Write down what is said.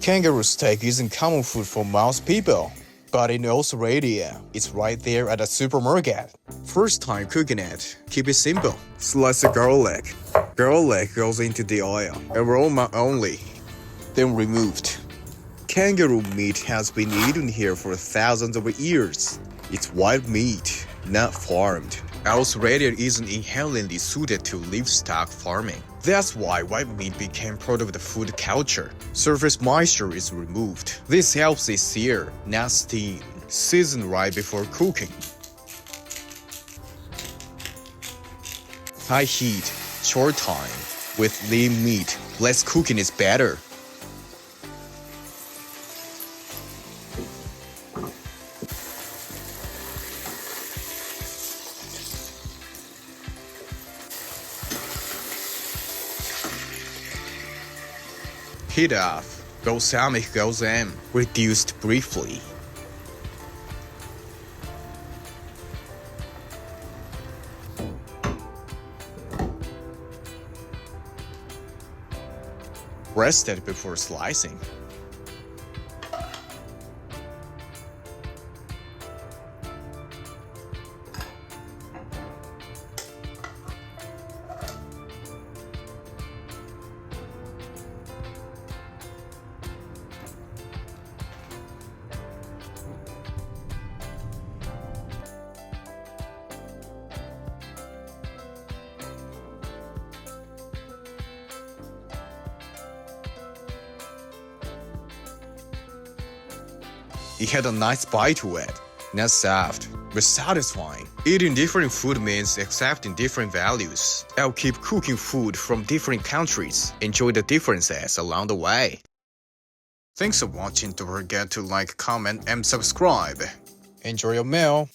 Kangaroo steak isn't common food for most people, but in Australia, it's right there at a supermarket. First time cooking it, keep it simple. Slice the garlic. Garlic goes into the oil, aroma only, then removed. Kangaroo meat has been eaten here for thousands of years. It's wild meat, not farmed. Australia isn't inherently suited to livestock farming. That's why white meat became part of the food culture. Surface moisture is removed. This helps it sear, not steam. Season right before cooking. High heat, short time. With lean meat, less cooking is better. Heat off. Balsamic goes in. Reduced briefly. Rest it before slicing. It had a nice bite to it, not soft, but satisfying. Eating different food means accepting different values. I'll keep cooking food from different countries. Enjoy the differences along the way. Thanks for watching. Don't forget to like, comment, and subscribe. Enjoy your meal.